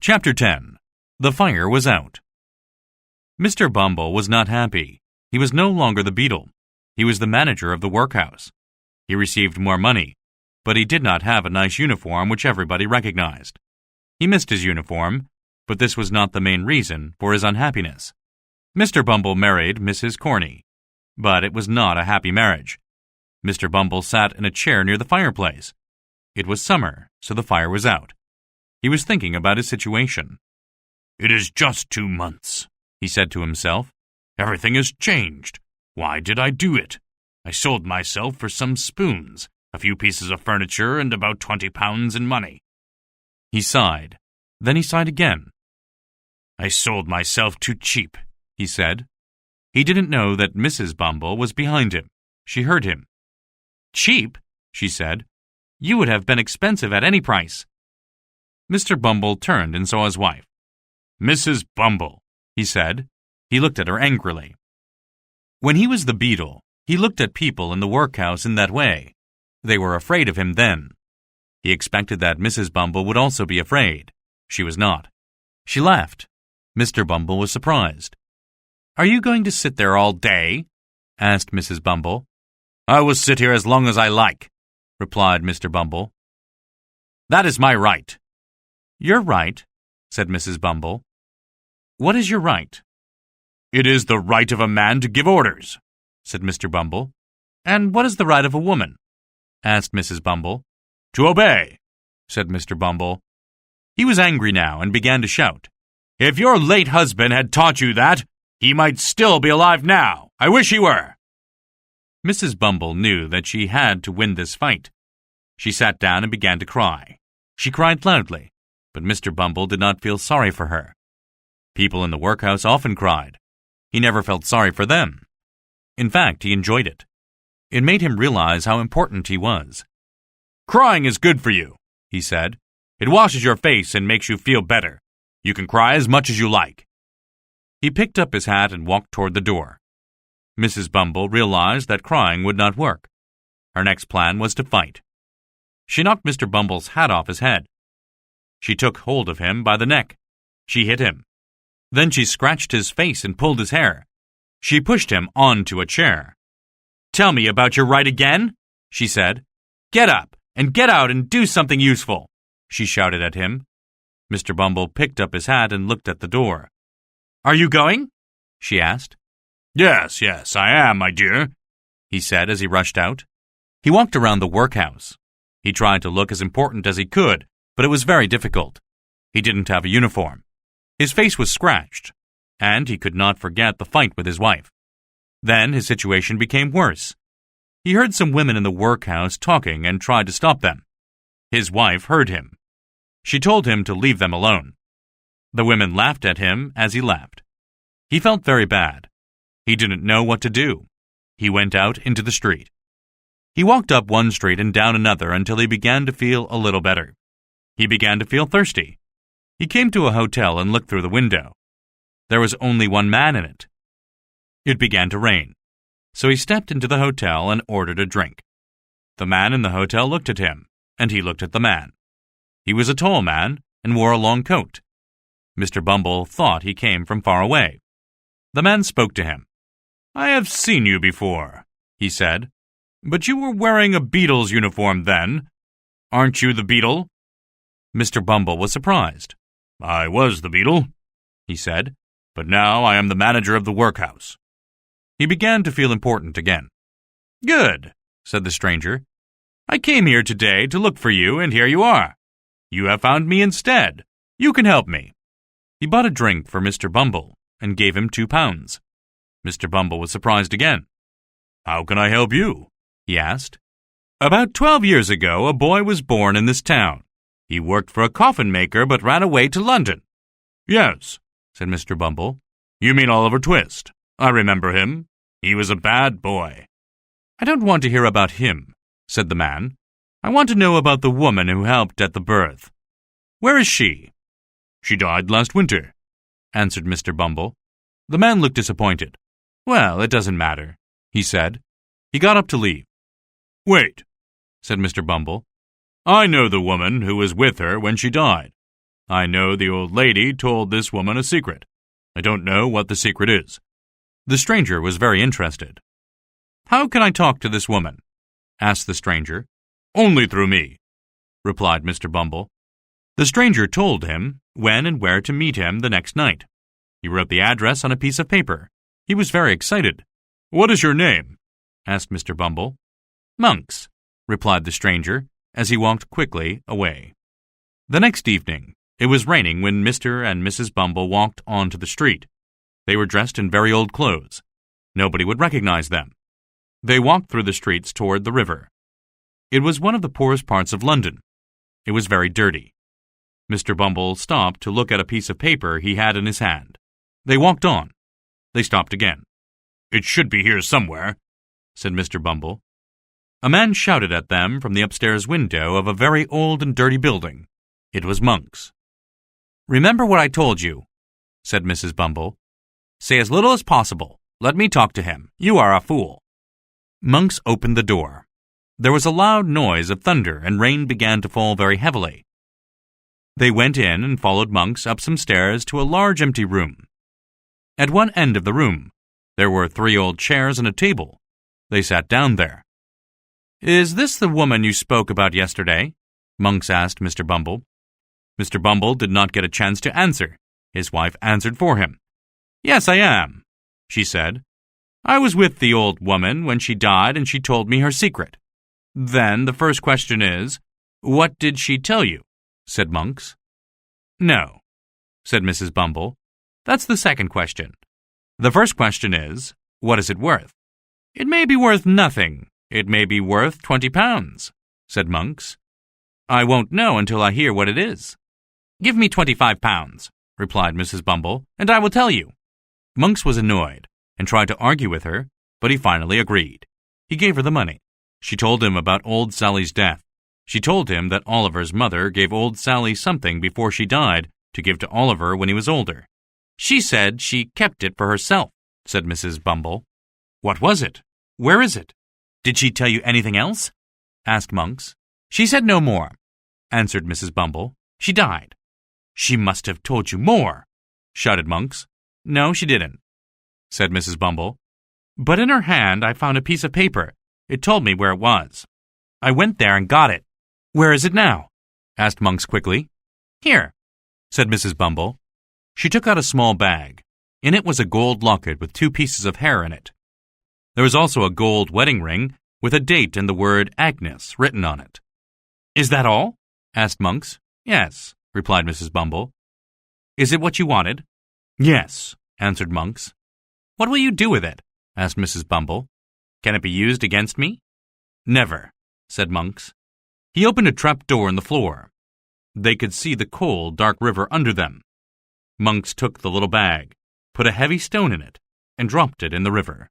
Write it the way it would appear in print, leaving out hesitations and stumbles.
Chapter 10. The fire was out. Mr. Bumble was not happy. He was no longer the beadle. He was the manager of the workhouse. He received more money, but he did not have a nice uniform which everybody recognized. He missed his uniform, but this was not the main reason for his unhappiness. Mr. Bumble married Mrs. Corney, but it was not a happy marriage. Mr. Bumble sat in a chair near the fireplace. It was summer, so the fire was out. He was thinking about his situation. "It is just 2 months," he said to himself. "Everything has changed. Why did I do it? I sold myself for some spoons, a few pieces of furniture, and about 20 pounds in money." He sighed. Then he sighed again. "I sold myself too cheap," he said. He didn't know that Mrs. Bumble was behind him. She heard him. "Cheap?" she said. "You would have been expensive at any price." Mr. Bumble turned and saw his wife. "Mrs. Bumble," he said. He looked at her angrily. When he was the beadle, he looked at people in the workhouse in that way. They were afraid of him then. He expected that Mrs. Bumble would also be afraid. She was not. She laughed. Mr. Bumble was surprised. "Are you going to sit there all day?" asked Mrs. Bumble. "I will sit here as long as I like," replied Mr. Bumble. "That is my right." "Your right?" said Mrs. Bumble. "What is your right?" "It is the right of a man to give orders," said Mr. Bumble. "And what is the right of a woman?" asked Mrs. Bumble. "To obey," said Mr. Bumble. He was angry now and began to shout. "If your late husband had taught you that, he might still be alive now. I wish he were." Mrs. Bumble knew that she had to win this fight. She sat down and began to cry. She cried loudly, but Mr. Bumble did not feel sorry for her. People in the workhouse often cried. He never felt sorry for them. In fact, he enjoyed it. It made him realize how important he was. "Crying is good for you," he said. "It washes your face and makes you feel better. You can cry as much as you like." He picked up his hat and walked toward the door. Mrs. Bumble realized that crying would not work. Her next plan was to fight. She knocked Mr. Bumble's hat off his head. She took hold of him by the neck. She hit him. Then she scratched his face and pulled his hair. She pushed him onto a chair. "Tell me about your right again," she said. "Get up and get out and do something useful," she shouted at him. Mr. Bumble picked up his hat and looked at the door. "Are you going?" she asked. Yes, I am, my dear," he said as he rushed out. He walked around the workhouse. He tried to look as important as he could, but it was very difficult. He didn't have a uniform. His face was scratched, and he could not forget the fight with his wife. Then his situation became worse. He heard some women in the workhouse talking and tried to stop them. His wife heard him. She told him to leave them alone. The women laughed at him as he laughed. He felt very bad. He didn't know what to do. He went out into the street. He walked up one street and down another until he began to feel a little better. He began to feel thirsty. He came to a hotel and looked through the window. There was only one man in it. It began to rain, so he stepped into the hotel and ordered a drink. The man in the hotel looked at him, and he looked at the man. He was a tall man and wore a long coat. Mr. Bumble thought he came from far away. The man spoke to him. "I have seen you before," he said, "but you were wearing a beadle's uniform then. Aren't you the beadle?" Mr. Bumble was surprised. "I was the beadle," he said, "but now I am the manager of the workhouse." He began to feel important again. "Good," said the stranger. "I came here today to look for you, and here you are. You have found me instead. You can help me." He bought a drink for Mr. Bumble and gave him 2 pounds. Mr. Bumble was surprised again. "How can I help you?" he asked. "About 12 years ago, a boy was born in this town. He worked for a coffin maker but ran away to London." "Yes," said Mr. Bumble. "You mean Oliver Twist. I remember him. He was a bad boy." "I don't want to hear about him," said the man. "I want to know about the woman who helped at the birth. Where is she?" "She died last winter," answered Mr. Bumble. The man looked disappointed. "Well, it doesn't matter," he said. He got up to leave. "Wait," said Mr. Bumble. "I know the woman who was with her when she died. I know the old lady told this woman a secret. I don't know what the secret is." The stranger was very interested. "How can I talk to this woman?" asked the stranger. "Only through me," replied Mr. Bumble. The stranger told him when and where to meet him the next night. He wrote the address on a piece of paper. He was very excited. "What is your name?" asked Mr. Bumble. "Monks," replied the stranger as he walked quickly away. The next evening, it was raining when Mr. and Mrs. Bumble walked onto the street. They were dressed in very old clothes. Nobody would recognize them. They walked through the streets toward the river. It was one of the poorest parts of London. It was very dirty. Mr. Bumble stopped to look at a piece of paper he had in his hand. They walked on. They stopped again. "It should be here somewhere," said Mr. Bumble. A man shouted at them from the upstairs window of a very old and dirty building. It was Monks. "Remember what I told you," said Mrs. Bumble. "Say as little as possible. Let me talk to him. You are a fool." Monks opened the door. There was a loud noise of thunder, and rain began to fall very heavily. They went in and followed Monks up some stairs to a large empty room. At one end of the room, there were 3 old chairs and a table. They sat down there. "Is this the woman you spoke about yesterday?" Monks asked Mr. Bumble. Mr. Bumble did not get a chance to answer. His wife answered for him. "Yes, I am," she said. "I was with the old woman when she died and she told me her secret." "Then the first question is, what did she tell you?" said Monks. "No," said Mrs. Bumble. "That's the second question. The first question is, what is it worth?" "It may be worth nothing. It may be worth 20 pounds, said Monks. "I won't know until I hear what it is." "Give me 25 pounds, replied Mrs. Bumble, "and I will tell you." Monks was annoyed and tried to argue with her, but he finally agreed. He gave her the money. She told him about old Sally's death. She told him that Oliver's mother gave old Sally something before she died to give to Oliver when he was older. "She said she kept it for herself," said Mrs. Bumble. "What was it? Where is it? Did she tell you anything else?" asked Monks. "She said no more," answered Mrs. Bumble. "She died." "She must have told you more," shouted Monks. "No, she didn't," said Mrs. Bumble. "But in her hand I found a piece of paper. It told me where it was. I went there and got it." "Where is it now?" asked Monks quickly. "Here," said Mrs. Bumble. She took out a small bag. In it was a gold locket with 2 pieces of hair in it. There was also a gold wedding ring with a date and the word Agnes written on it. "Is that all?" asked Monks. "Yes," replied Mrs. Bumble. "Is it what you wanted?" "Yes," answered Monks. "What will you do with it?" asked Mrs. Bumble. "Can it be used against me?" "Never," said Monks. He opened a trap door in the floor. They could see the cold, dark river under them. Monks took the little bag, put a heavy stone in it, and dropped it in the river.